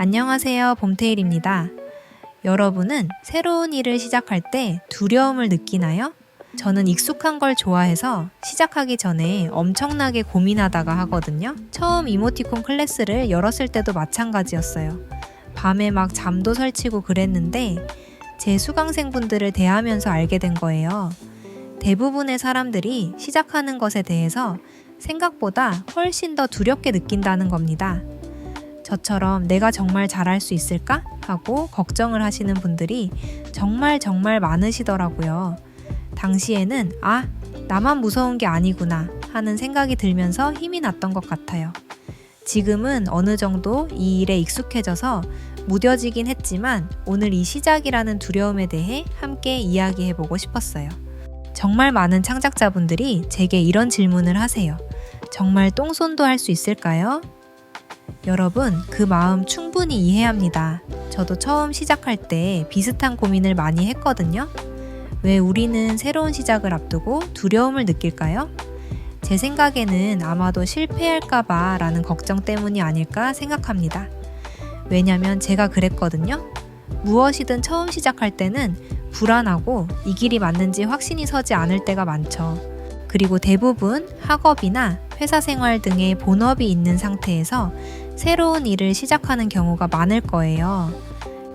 안녕하세요, 봄테일입니다. 여러분은 새로운 일을 시작할 때 두려움을 느끼나요? 저는 익숙한 걸 좋아해서 시작하기 전에 엄청나게 고민하다가 하거든요. 처음 이모티콘 클래스를 열었을 때도 마찬가지였어요. 밤에 막 잠도 설치고 그랬는데 제 수강생분들을 대하면서 알게 된 거예요. 대부분의 사람들이 시작하는 것에 대해서 생각보다 훨씬 더 두렵게 느낀다는 겁니다. 저처럼 내가 정말 잘할 수 있을까? 하고 걱정을 하시는 분들이 정말 많으시더라고요. 당시에는 나만 무서운 게 아니구나 하는 생각이 들면서 힘이 났던 것 같아요. 지금은 어느 정도 이 일에 익숙해져서 무뎌지긴 했지만 오늘 이 시작이라는 두려움에 대해 함께 이야기해보고 싶었어요. 정말 많은 창작자분들이 제게 이런 질문을 하세요. 정말 똥손도 할 수 있을까요? 여러분, 그 마음 충분히 이해합니다. 저도 처음 시작할 때 비슷한 고민을 많이 했거든요. 왜 우리는 새로운 시작을 앞두고 두려움을 느낄까요? 제 생각에는 아마도 실패할까봐 라는 걱정 때문이 아닐까 생각합니다. 왜냐면 제가 그랬거든요. 무엇이든 처음 시작할 때는 불안하고 이 길이 맞는지 확신이 서지 않을 때가 많죠. 그리고 대부분 학업이나 회사 생활 등의 본업이 있는 상태에서 새로운 일을 시작하는 경우가 많을 거예요.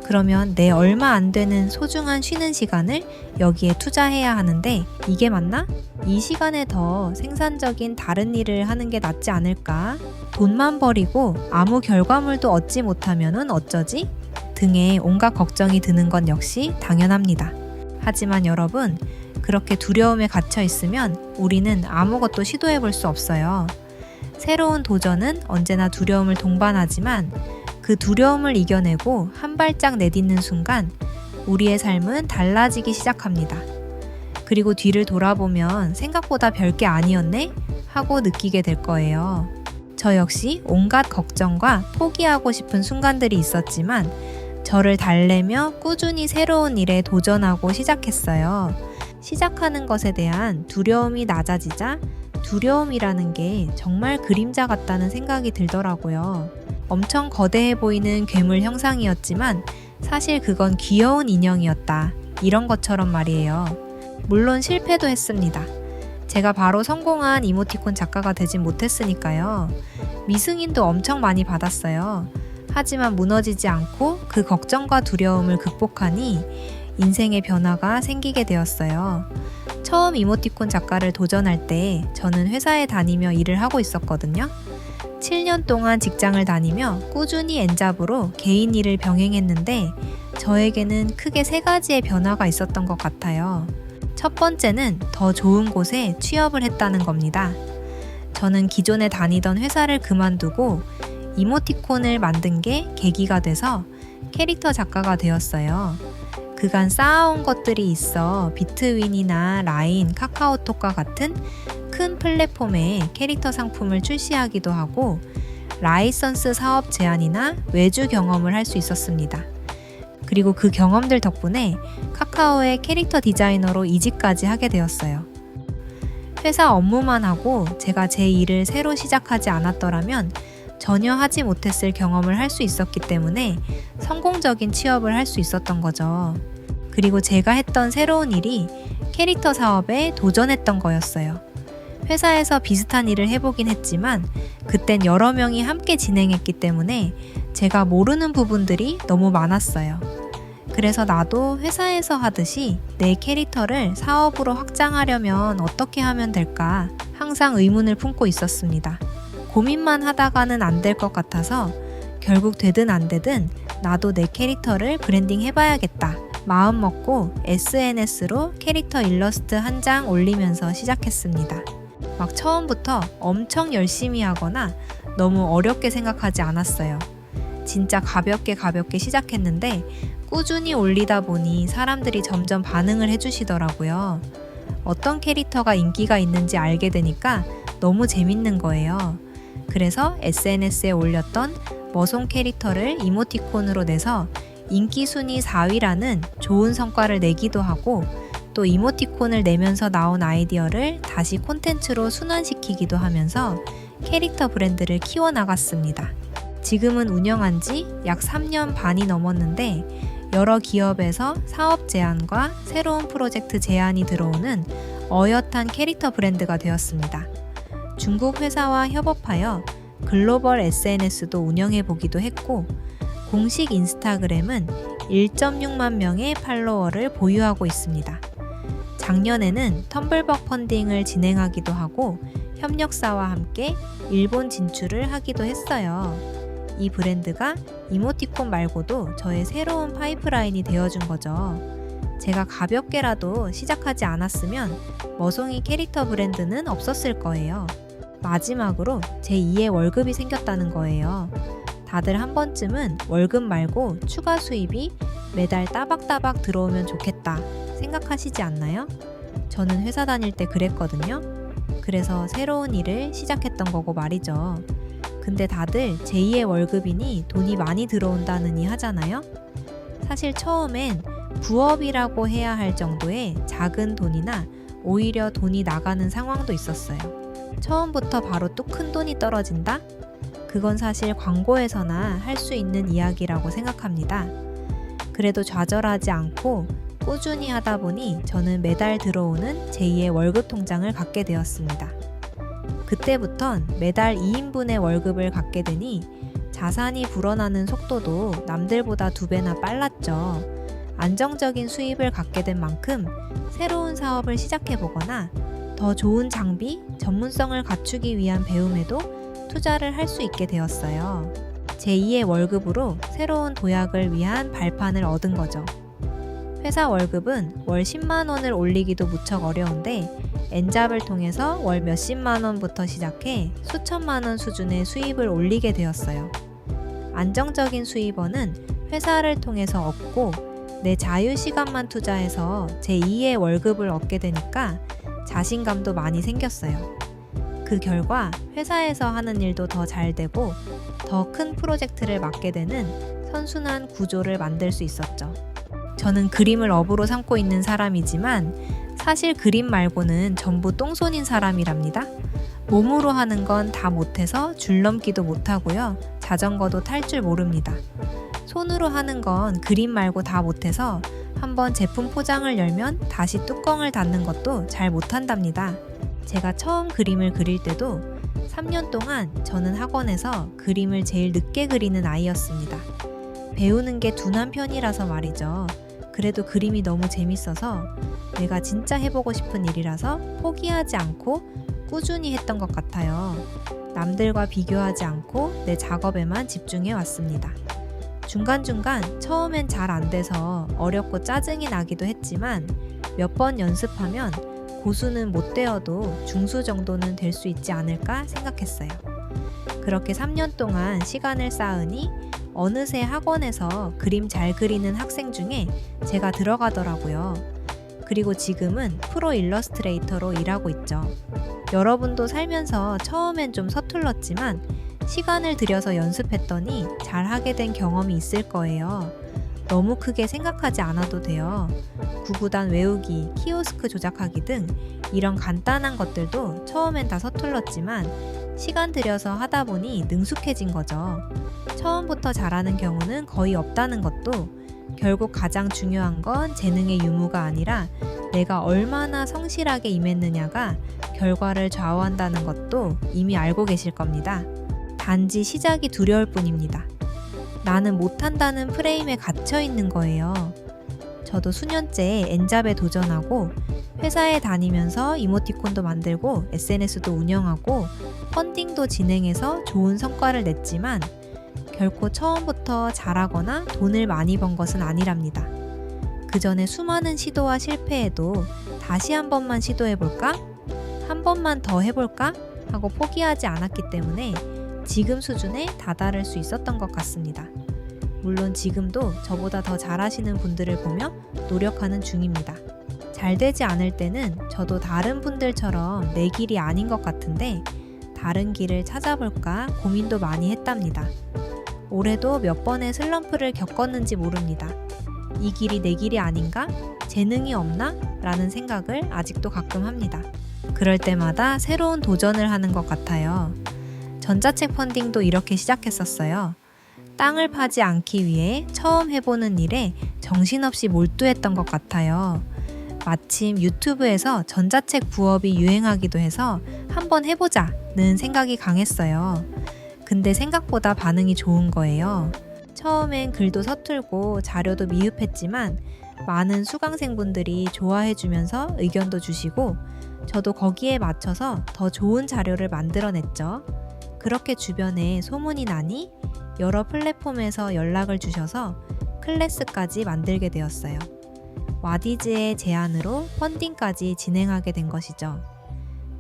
그러면 내 얼마 안 되는 소중한 쉬는 시간을 여기에 투자해야 하는데 이게 맞나? 이 시간에 더 생산적인 다른 일을 하는 게 낫지 않을까? 돈만 버리고 아무 결과물도 얻지 못하면은 어쩌지? 등의 온갖 걱정이 드는 건 역시 당연합니다. 하지만 여러분, 그렇게 두려움에 갇혀 있으면 우리는 아무것도 시도해 볼 수 없어요. 새로운 도전은 언제나 두려움을 동반하지만 그 두려움을 이겨내고 한 발짝 내딛는 순간 우리의 삶은 달라지기 시작합니다. 그리고 뒤를 돌아보면 생각보다 별게 아니었네? 하고 느끼게 될 거예요. 저 역시 온갖 걱정과 포기하고 싶은 순간들이 있었지만 저를 달래며 꾸준히 새로운 일에 도전하고 시작했어요. 시작하는 것에 대한 두려움이 낮아지자 두려움이라는 게 정말 그림자 같다는 생각이 들더라고요. 엄청 거대해 보이는 괴물 형상이었지만 사실 그건 귀여운 인형이었다. 이런 것처럼 말이에요. 물론 실패도 했습니다. 제가 바로 성공한 이모티콘 작가가 되진 못했으니까요. 미승인도 엄청 많이 받았어요. 하지만 무너지지 않고 그 걱정과 두려움을 극복하니 인생의 변화가 생기게 되었어요. 처음 이모티콘 작가를 도전할 때 저는 회사에 다니며 일을 하고 있었거든요. 7년 동안 직장을 다니며 꾸준히 엔잡으로 개인 일을 병행했는데 저에게는 크게 3가지의 변화가 있었던 것 같아요. 첫 번째는 더 좋은 곳에 취업을 했다는 겁니다. 저는 기존에 다니던 회사를 그만두고 이모티콘을 만든 게 계기가 돼서 캐릭터 작가가 되었어요. 그간 쌓아온 것들이 있어 비트윈이나 라인, 카카오톡과 같은 큰 플랫폼에 캐릭터 상품을 출시하기도 하고 라이선스 사업 제안이나 외주 경험을 할 수 있었습니다. 그리고 그 경험들 덕분에 카카오의 캐릭터 디자이너로 이직까지 하게 되었어요. 회사 업무만 하고 제가 제 일을 새로 시작하지 않았더라면 전혀 하지 못했을 경험을 할 수 있었기 때문에 성공적인 취업을 할 수 있었던 거죠. 그리고 제가 했던 새로운 일이 캐릭터 사업에 도전했던 거였어요. 회사에서 비슷한 일을 해보긴 했지만 그땐 여러 명이 함께 진행했기 때문에 제가 모르는 부분들이 너무 많았어요. 그래서 나도 회사에서 하듯이 내 캐릭터를 사업으로 확장하려면 어떻게 하면 될까 항상 의문을 품고 있었습니다. 고민만 하다가는 안 될 것 같아서 결국 되든 안 되든 나도 내 캐릭터를 브랜딩 해봐야겠다 마음 먹고 SNS로 캐릭터 일러스트 한 장 올리면서 시작했습니다. 막 처음부터 엄청 열심히 하거나 너무 어렵게 생각하지 않았어요. 진짜 가볍게 시작했는데 꾸준히 올리다 보니 사람들이 점점 반응을 해주시더라고요. 어떤 캐릭터가 인기가 있는지 알게 되니까 너무 재밌는 거예요. 그래서 SNS에 올렸던 머송 캐릭터를 이모티콘으로 내서 인기 순위 4위라는 좋은 성과를 내기도 하고 또 이모티콘을 내면서 나온 아이디어를 다시 콘텐츠로 순환시키기도 하면서 캐릭터 브랜드를 키워나갔습니다. 지금은 운영한 지 약 3년 반이 넘었는데 여러 기업에서 사업 제안과 새로운 프로젝트 제안이 들어오는 어엿한 캐릭터 브랜드가 되었습니다. 중국 회사와 협업하여 글로벌 SNS도 운영해 보기도 했고, 공식 인스타그램은 1.6만 명의 팔로워를 보유하고 있습니다. 작년에는 텀블벅 펀딩을 진행하기도 하고 협력사와 함께 일본 진출을 하기도 했어요. 이 브랜드가 이모티콘 말고도 저의 새로운 파이프라인이 되어준 거죠. 제가 가볍게라도 시작하지 않았으면 머송이 캐릭터 브랜드는 없었을 거예요. 마지막으로 제2의 월급이 생겼다는 거예요. 다들 한 번쯤은 월급 말고 추가 수입이 매달 따박따박 들어오면 좋겠다 생각하시지 않나요? 저는 회사 다닐 때 그랬거든요. 그래서 새로운 일을 시작했던 거고 말이죠. 근데 다들 제2의 월급이니 돈이 많이 들어온다느니 하잖아요. 사실 처음엔 부업이라고 해야 할 정도의 작은 돈이나 오히려 돈이 나가는 상황도 있었어요. 처음부터 바로 또 큰 돈이 떨어진다? 그건 사실 광고에서나 할 수 있는 이야기라고 생각합니다. 그래도 좌절하지 않고 꾸준히 하다 보니 저는 매달 들어오는 제2의 월급 통장을 갖게 되었습니다. 그때부턴 매달 2인분의 월급을 갖게 되니 자산이 불어나는 속도도 남들보다 2배나 빨랐죠. 안정적인 수입을 갖게 된 만큼 새로운 사업을 시작해보거나 더 좋은 장비, 전문성을 갖추기 위한 배움에도 투자를 할 수 있게 되었어요. 제2의 월급으로 새로운 도약을 위한 발판을 얻은 거죠. 회사 월급은 월 10만 원을 올리기도 무척 어려운데 엔잡을 통해서 월 몇십만 원부터 시작해 수천만 원 수준의 수입을 올리게 되었어요. 안정적인 수입원은 회사를 통해서 얻고 내 자유 시간만 투자해서 제2의 월급을 얻게 되니까 자신감도 많이 생겼어요. 그 결과 회사에서 하는 일도 더 잘 되고 더 큰 프로젝트를 맡게 되는 선순환 구조를 만들 수 있었죠. 저는 그림을 업으로 삼고 있는 사람이지만 사실 그림 말고는 전부 똥손인 사람이랍니다. 몸으로 하는 건 다 못해서 줄넘기도 못하고요. 자전거도 탈 줄 모릅니다. 손으로 하는 건 그림 말고 다 못해서 한번 제품 포장을 열면 다시 뚜껑을 닫는 것도 잘 못한답니다. 제가 처음 그림을 그릴 때도 3년 동안 저는 학원에서 그림을 제일 늦게 그리는 아이였습니다. 배우는 게 둔한 편이라서 말이죠. 그래도 그림이 너무 재밌어서 내가 진짜 해보고 싶은 일이라서 포기하지 않고 꾸준히 했던 것 같아요. 남들과 비교하지 않고 내 작업에만 집중해 왔습니다. 중간중간 처음엔 잘 안 돼서 어렵고 짜증이 나기도 했지만 몇 번 연습하면 고수는 못 되어도 중수 정도는 될 수 있지 않을까 생각했어요. 그렇게 3년 동안 시간을 쌓으니 어느새 학원에서 그림 잘 그리는 학생 중에 제가 들어가더라고요. 그리고 지금은 프로 일러스트레이터로 일하고 있죠. 여러분도 살면서 처음엔 좀 서툴렀지만 시간을 들여서 연습했더니 잘하게 된 경험이 있을 거예요. 너무 크게 생각하지 않아도 돼요. 구구단 외우기, 키오스크 조작하기 등 이런 간단한 것들도 처음엔 다 서툴렀지만 시간 들여서 하다 보니 능숙해진 거죠. 처음부터 잘하는 경우는 거의 없다는 것도 결국 가장 중요한 건 재능의 유무가 아니라 내가 얼마나 성실하게 임했느냐가 결과를 좌우한다는 것도 이미 알고 계실 겁니다. 단지 시작이 두려울 뿐입니다. 나는 못한다는 프레임에 갇혀 있는 거예요. 저도 수년째 엔잡에 도전하고 회사에 다니면서 이모티콘도 만들고 SNS도 운영하고 펀딩도 진행해서 좋은 성과를 냈지만 결코 처음부터 잘하거나 돈을 많이 번 것은 아니랍니다. 그 전에 수많은 시도와 실패에도 다시 한 번만 시도해볼까? 한 번만 더 해볼까? 하고 포기하지 않았기 때문에 지금 수준에 다다를 수 있었던 것 같습니다. 물론 지금도 저보다 더 잘하시는 분들을 보며 노력하는 중입니다. 잘 되지 않을 때는 저도 다른 분들처럼 내 길이 아닌 것 같은데 다른 길을 찾아볼까 고민도 많이 했답니다. 올해도 몇 번의 슬럼프를 겪었는지 모릅니다. 이 길이 내 길이 아닌가? 재능이 없나? 라는 생각을 아직도 가끔 합니다. 그럴 때마다 새로운 도전을 하는 것 같아요. 전자책 펀딩도 이렇게 시작했었어요. 땅을 파지 않기 위해 처음 해보는 일에 정신없이 몰두했던 것 같아요. 마침 유튜브에서 전자책 부업이 유행하기도 해서 한번 해보자는 생각이 강했어요. 근데 생각보다 반응이 좋은 거예요. 처음엔 글도 서툴고 자료도 미흡했지만 많은 수강생분들이 좋아해주면서 의견도 주시고 저도 거기에 맞춰서 더 좋은 자료를 만들어냈죠. 그렇게 주변에 소문이 나니 여러 플랫폼에서 연락을 주셔서 클래스까지 만들게 되었어요. 와디즈의 제안으로 펀딩까지 진행하게 된 것이죠.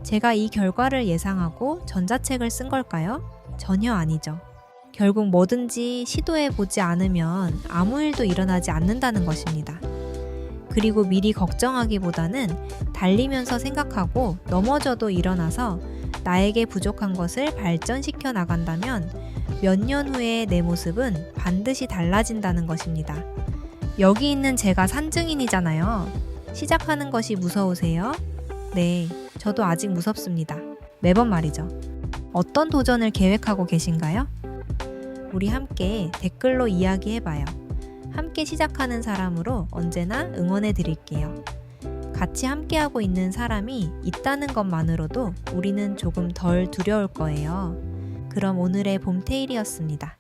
제가 이 결과를 예상하고 전자책을 쓴 걸까요? 전혀 아니죠. 결국 뭐든지 시도해보지 않으면 아무 일도 일어나지 않는다는 것입니다. 그리고 미리 걱정하기보다는 달리면서 생각하고 넘어져도 일어나서 나에게 부족한 것을 발전시켜 나간다면 몇 년 후에 내 모습은 반드시 달라진다는 것입니다. 여기 있는 제가 산증인이잖아요. 시작하는 것이 무서우세요? 네, 저도 아직 무섭습니다. 매번 말이죠. 어떤 도전을 계획하고 계신가요? 우리 함께 댓글로 이야기해봐요. 함께 시작하는 사람으로 언제나 응원해 드릴게요. 같이 함께하고 있는 사람이 있다는 것만으로도 우리는 조금 덜 두려울 거예요. 그럼 오늘의 봄테일이었습니다.